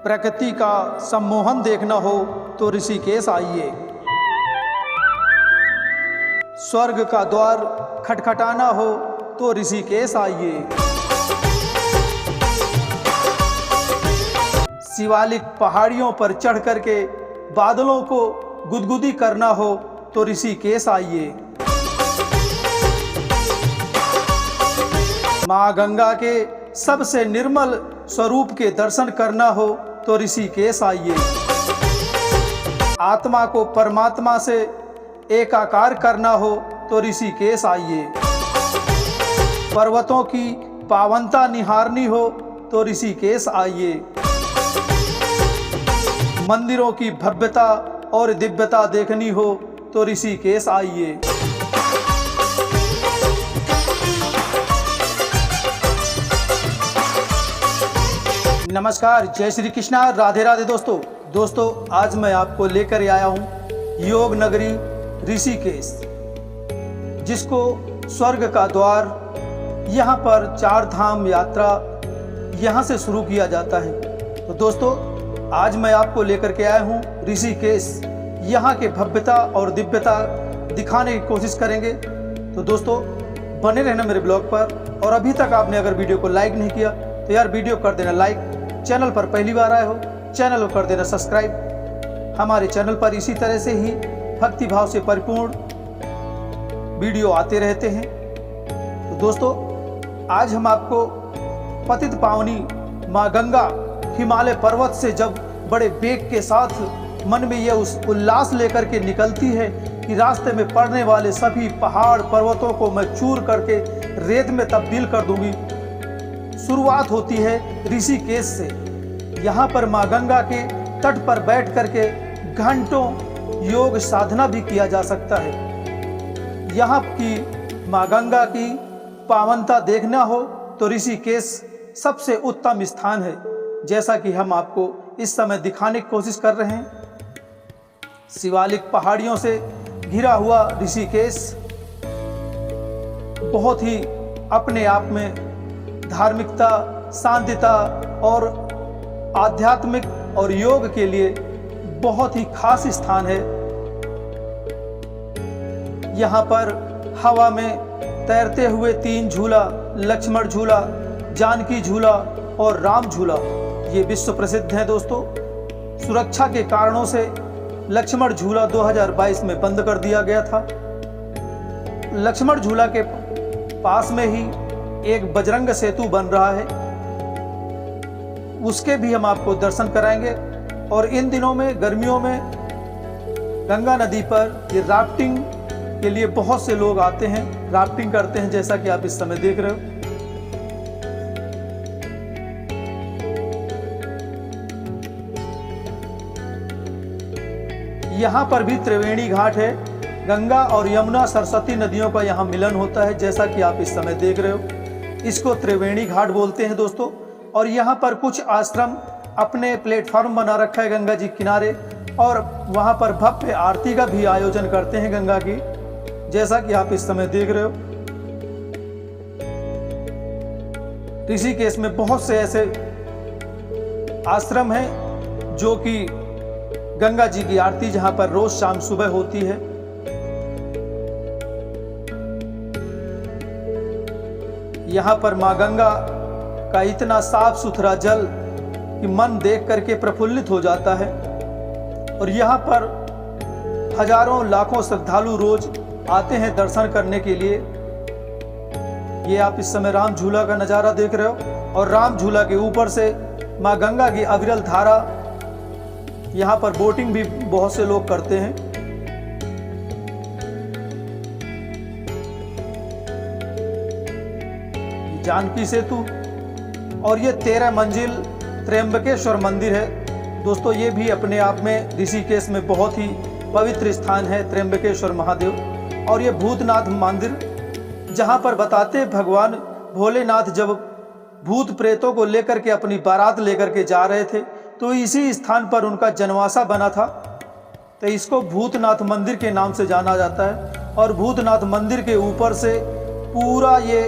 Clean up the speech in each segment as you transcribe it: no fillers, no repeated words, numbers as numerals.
प्रकृति का सम्मोहन देखना हो तो ऋषिकेश आइए। स्वर्ग का द्वार खटखटाना हो तो ऋषिकेश आइए। शिवालिक पहाड़ियों पर चढ़ करके बादलों को गुदगुदी करना हो तो ऋषिकेश आइए। माँ गंगा के सबसे निर्मल स्वरूप के दर्शन करना हो तो ऋषिकेश आइए। आत्मा को परमात्मा से एकाकार करना हो तो ऋषिकेश आइए। पर्वतों की पावनता निहारनी हो तो ऋषिकेश आइए। मंदिरों की भव्यता और दिव्यता देखनी हो तो ऋषिकेश आइए। नमस्कार, जय श्री कृष्णा, राधे राधे दोस्तों। आज मैं आपको लेकर आया हूँ योग नगरी ऋषिकेश, जिसको स्वर्ग का द्वार, यहाँ पर 4 धाम यात्रा यहाँ से शुरू किया जाता है। तो दोस्तों, आज मैं आपको लेकर के आया हूँ ऋषिकेश। यहाँ के भव्यता और दिव्यता दिखाने की कोशिश करेंगे। तो दोस्तों, बने रहना मेरे ब्लॉग पर। और अभी तक आपने अगर वीडियो को लाइक नहीं किया तो यार वीडियो कर देना लाइक। चैनल पर पहली बार आए हो, चैनल को कर देना सब्सक्राइब। हमारे चैनल पर इसी तरह से ही भक्ति भाव से परिपूर्ण वीडियो आते रहते हैं। तो दोस्तों, आज हम आपको पतित पावनी माँ गंगा हिमालय पर्वत से जब बड़े वेग के साथ मन में यह उस उल्लास लेकर के निकलती है कि रास्ते में पड़ने वाले सभी पहाड़ पर्वतों को मैं चूर करके रेत में तब्दील कर दूंगी। शुरुआत होती है ऋषिकेश से। यहाँ पर माँ गंगा के तट पर बैठ करके घंटों योग साधना भी किया जा सकता है। यहाँ की माँ गंगा की पावनता देखना हो तो ऋषिकेश सबसे उत्तम स्थान है, जैसा कि हम आपको इस समय दिखाने की कोशिश कर रहे हैं। शिवालिक पहाड़ियों से घिरा हुआ ऋषिकेश बहुत ही अपने आप में धार्मिकता, शांतिता और आध्यात्मिक और योग के लिए बहुत ही खास स्थान है। यहाँ पर हवा में तैरते हुए 3 झूला, लक्ष्मण झूला, जानकी झूला और राम झूला, ये विश्व प्रसिद्ध है दोस्तों। सुरक्षा के कारणों से लक्ष्मण झूला 2022 में बंद कर दिया गया था। लक्ष्मण झूला के पास में ही एक बजरंग सेतु बन रहा है, उसके भी हम आपको दर्शन कराएंगे। और इन दिनों में, गर्मियों में गंगा नदी पर ये राफ्टिंग के लिए बहुत से लोग आते हैं, राफ्टिंग करते हैं, जैसा कि आप इस समय देख रहे हो। यहाँ पर भी त्रिवेणी घाट है। गंगा और यमुना सरस्वती नदियों का यहाँ मिलन होता है, जैसा कि आप इस समय देख रहे हो। इसको त्रिवेणी घाट बोलते हैं दोस्तों। और यहाँ पर कुछ आश्रम अपने प्लेटफॉर्म बना रखा है गंगा जी किनारे, और वहाँ पर भव्य आरती का भी आयोजन करते हैं गंगा की, जैसा कि आप इस समय देख रहे हो। ऋषिकेश में बहुत से ऐसे आश्रम हैं जो कि गंगा जी की आरती जहाँ पर रोज शाम सुबह होती है। यहाँ पर माँ गंगा का इतना साफ सुथरा जल कि मन देख करके प्रफुल्लित हो जाता है। और यहाँ पर हजारों लाखों श्रद्धालु रोज आते हैं दर्शन करने के लिए। ये आप इस समय राम झूला का नज़ारा देख रहे हो। और राम झूला के ऊपर से माँ गंगा की अविरल धारा, यहाँ पर बोटिंग भी बहुत से लोग करते हैं। जानकी सेतु और ये 13 मंजिल त्र्यंबकेश्वर मंदिर है दोस्तों। ये भी अपने आप में ऋषिकेश में बहुत ही पवित्र स्थान है, त्र्यंबकेश्वर महादेव। और ये भूतनाथ मंदिर, जहाँ पर बताते भगवान भोलेनाथ जब भूत प्रेतों को लेकर के अपनी बारात लेकर के जा रहे थे, तो इसी स्थान पर उनका जनवासा बना था। तो इसको भूतनाथ मंदिर के नाम से जाना जाता है। और भूतनाथ मंदिर के ऊपर से पूरा ये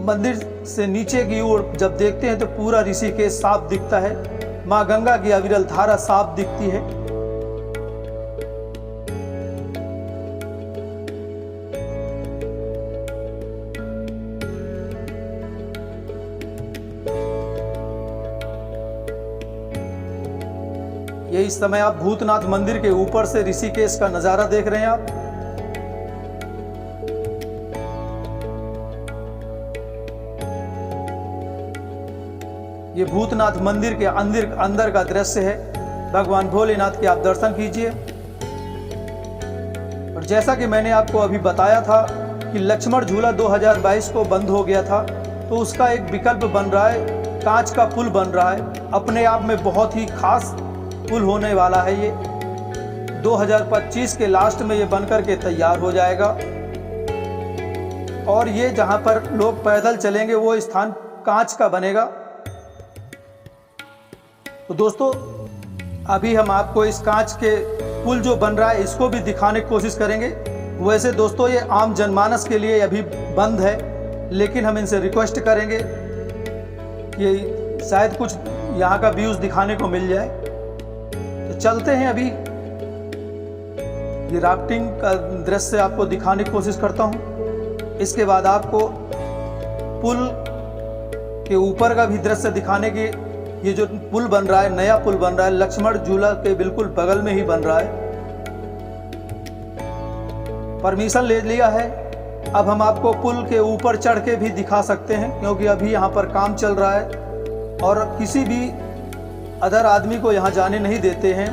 मंदिर से नीचे की ओर जब देखते हैं तो पूरा ऋषिकेश साफ दिखता है। माँ गंगा की अविरल धारा साफ दिखती है। ये इस समय आप भूतनाथ मंदिर के ऊपर से ऋषिकेश का नजारा देख रहे हैं आप। ये भूतनाथ मंदिर के अंदर का दृश्य है। भगवान भोलेनाथ के आप दर्शन कीजिए। और जैसा कि मैंने आपको अभी बताया था कि लक्ष्मण झूला 2022 को बंद हो गया था, तो उसका एक विकल्प बन रहा है, कांच का पुल बन रहा है। अपने आप में बहुत ही खास पुल होने वाला है। ये 2025 के लास्ट में ये बनकर के तैयार हो जाएगा। और ये जहां पर लोग पैदल चलेंगे वो स्थान कांच का बनेगा। तो दोस्तों, अभी हम आपको इस कांच के पुल जो बन रहा है इसको भी दिखाने की कोशिश करेंगे। वैसे दोस्तों, ये आम जनमानस के लिए अभी बंद है, लेकिन हम इनसे रिक्वेस्ट करेंगे कि शायद कुछ यहाँ का व्यूज दिखाने को मिल जाए। तो चलते हैं, अभी ये राफ्टिंग का दृश्य आपको दिखाने की कोशिश करता हूँ। इसके बाद आपको पुल के ऊपर का भी दृश्य दिखाने की, ये जो पुल बन रहा है, नया पुल बन रहा है, लक्ष्मण झूला के बिल्कुल बगल में ही बन रहा है। परमिशन ले लिया है। अब हम आपको पुल के ऊपर चढ़ के भी दिखा सकते हैं, क्योंकि अभी यहाँ पर काम चल रहा है और किसी भी अदर आदमी को यहाँ जाने नहीं देते हैं।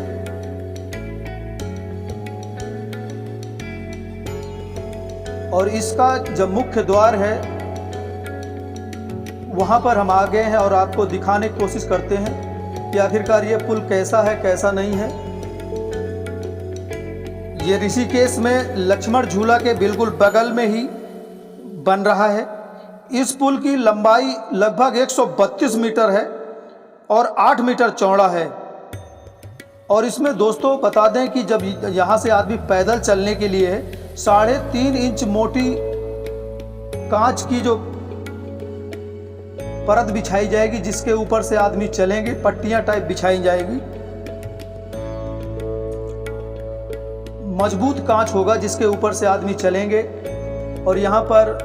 और इसका जो मुख्य द्वार है वहाँ पर हम आ गए हैं और आपको दिखाने की कोशिश करते हैं कि आखिरकार ये पुल कैसा है, कैसा नहीं है। ये ऋषिकेश में लक्ष्मण झूला के बिल्कुल बगल में ही बन रहा है। इस पुल की लंबाई लगभग 132 मीटर है और 8 मीटर चौड़ा है। और इसमें दोस्तों बता दें कि जब यहाँ से आदमी पैदल चलने के लिए 3.5 इंच मोटी कांच की जो परत बिछाई जाएगी, जिसके ऊपर से आदमी चलेंगे, पट्टियां टाइप बिछाई जाएगी। मजबूत कांच होगा जिसके ऊपर से आदमी चलेंगे। और यहाँ पर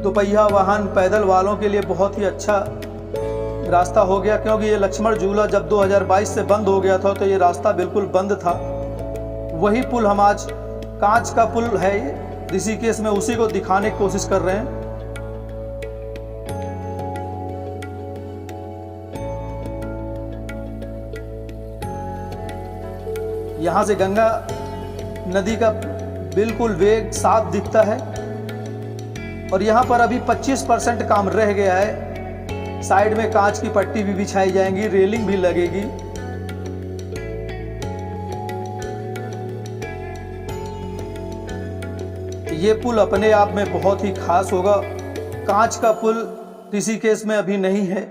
दोपहिया वाहन पैदल वालों के लिए बहुत ही अच्छा रास्ता हो गया, क्योंकि ये लक्ष्मण झूला जब 2022 से बंद हो गया था तो ये रास्ता बिल्कुल बंद था। वही पुल हम आज, कांच का पुल है ये ऋषिकेश में, उसी को दिखाने की कोशिश कर रहे हैं। यहाँ से गंगा नदी का बिल्कुल वेग साफ दिखता है। और यहाँ पर अभी 25% काम रह गया है। साइड में कांच की पट्टी भी बिछाई जाएंगी, रेलिंग भी लगेगी। ये पुल अपने आप में बहुत ही खास होगा। कांच का पुल ऋषिकेश में अभी नहीं है।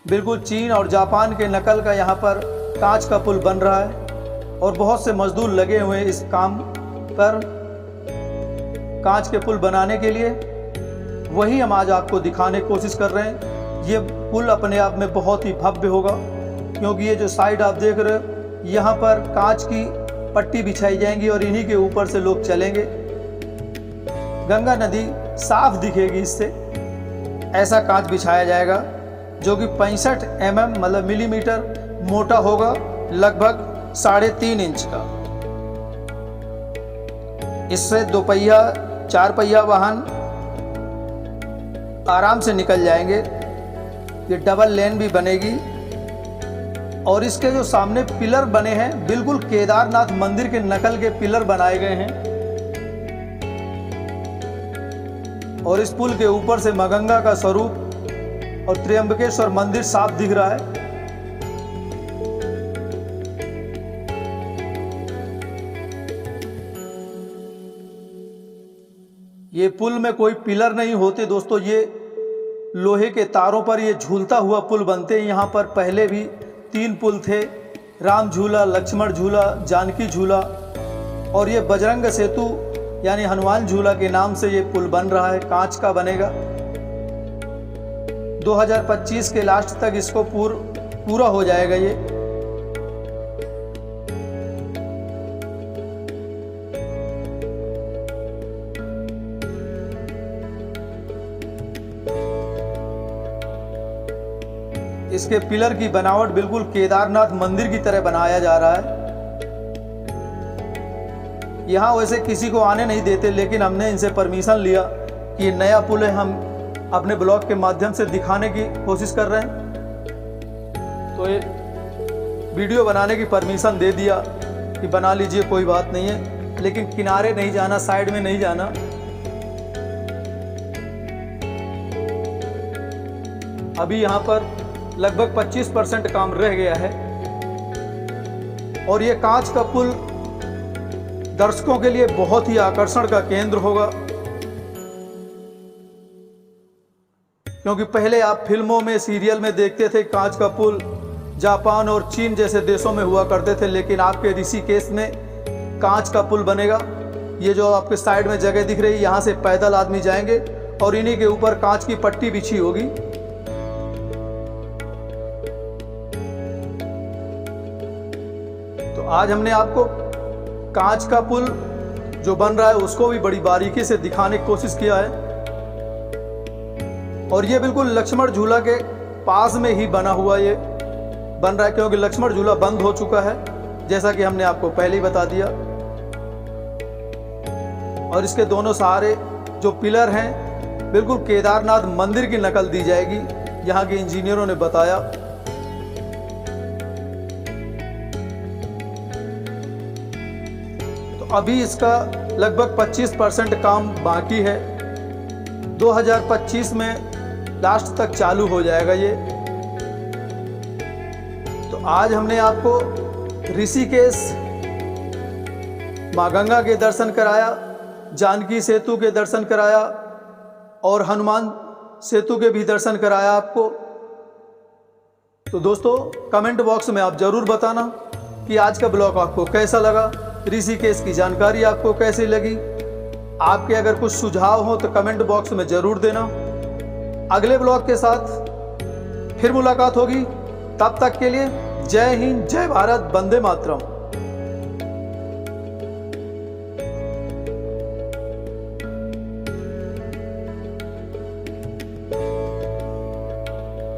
बिल्कुल चीन और जापान के नकल का यहाँ पर कांच का पुल बन रहा है और बहुत से मजदूर लगे हुए हैं इस काम पर, कांच के पुल बनाने के लिए। वही हम आज आपको दिखाने की कोशिश कर रहे हैं। ये पुल अपने आप में बहुत ही भव्य होगा, क्योंकि ये जो साइड आप देख रहे हो, यहाँ पर कांच की पट्टी बिछाई जाएंगी और इन्हीं के ऊपर से लोग चलेंगे। गंगा नदी साफ दिखेगी इससे। ऐसा कांच बिछाया जाएगा जो कि 65 mm मतलब मिलीमीटर मोटा होगा, लगभग 3.5 इंच का। इससे दोपहिया 4 पहिया वाहन आराम से निकल जाएंगे। ये डबल लेन भी बनेगी। और इसके जो सामने पिलर बने हैं, बिल्कुल केदारनाथ मंदिर के नकल के पिलर बनाए गए हैं। और इस पुल के ऊपर से मां गंगा का स्वरूप और त्र्यंबकेश्वर मंदिर साफ दिख रहा है। ये पुल में कोई पिलर नहीं होते दोस्तों, ये लोहे के तारों पर ये झूलता हुआ पुल बनते हैं। यहाँ पर पहले भी 3 पुल थे, राम झूला, लक्ष्मण झूला, जानकी झूला और ये बजरंग सेतु यानी हनुमान झूला के नाम से ये पुल बन रहा है, कांच का बनेगा। 2025 के लास्ट तक इसको पूरा हो जाएगा ये। इसके पिलर की बनावट बिल्कुल केदारनाथ मंदिर की तरह बनाया जा रहा है। यहाँ वैसे किसी को आने नहीं देते, लेकिन हमने इनसे परमिशन लिया कि ये नया पुल है, हम अपने ब्लॉग के माध्यम से दिखाने की कोशिश कर रहे हैं। तो ये वीडियो बनाने की परमिशन दे दिया कि बना लीजिए, कोई बात नहीं है, लेकिन किनारे नहीं जाना, साइड में नहीं जाना। अभी यहाँ पर लगभग 25% काम रह गया है और ये कांच का पुल दर्शकों के लिए बहुत ही आकर्षण का केंद्र होगा, क्योंकि पहले आप फिल्मों में, सीरियल में देखते थे कांच का पुल जापान और चीन जैसे देशों में हुआ करते थे, लेकिन आपके ऋषिकेश में कांच का पुल बनेगा। ये जो आपके साइड में जगह दिख रही है, यहाँ से पैदल आदमी जाएंगे और इन्हीं के ऊपर कांच की पट्टी बिछी होगी। तो आज हमने आपको कांच का पुल जो बन रहा है उसको भी बड़ी बारीकी से दिखाने की कोशिश किया है। और ये बिल्कुल लक्ष्मण झूला के पास में ही बना हुआ ये बन रहा है, क्योंकि लक्ष्मण झूला बंद हो चुका है, जैसा कि हमने आपको पहले ही बता दिया। और इसके दोनों सहारे जो पिलर हैं बिल्कुल केदारनाथ मंदिर की नकल दी जाएगी, यहाँ के इंजीनियरों ने बताया। अभी इसका लगभग 25% काम बाकी है। 2025 में लास्ट तक चालू हो जाएगा ये। तो आज हमने आपको ऋषिकेश माँ गंगा के दर्शन कराया, जानकी सेतु के दर्शन कराया और हनुमान सेतु के भी दर्शन कराया आपको। तो दोस्तों, कमेंट बॉक्स में आप जरूर बताना कि आज का ब्लॉग आपको कैसा लगा, ऋषिकेश की जानकारी आपको कैसी लगी। आपके अगर कुछ सुझाव हो तो कमेंट बॉक्स में जरूर देना। अगले ब्लॉग के साथ फिर मुलाकात होगी, तब तक के लिए जय हिंद, जय भारत, वंदे मातरम।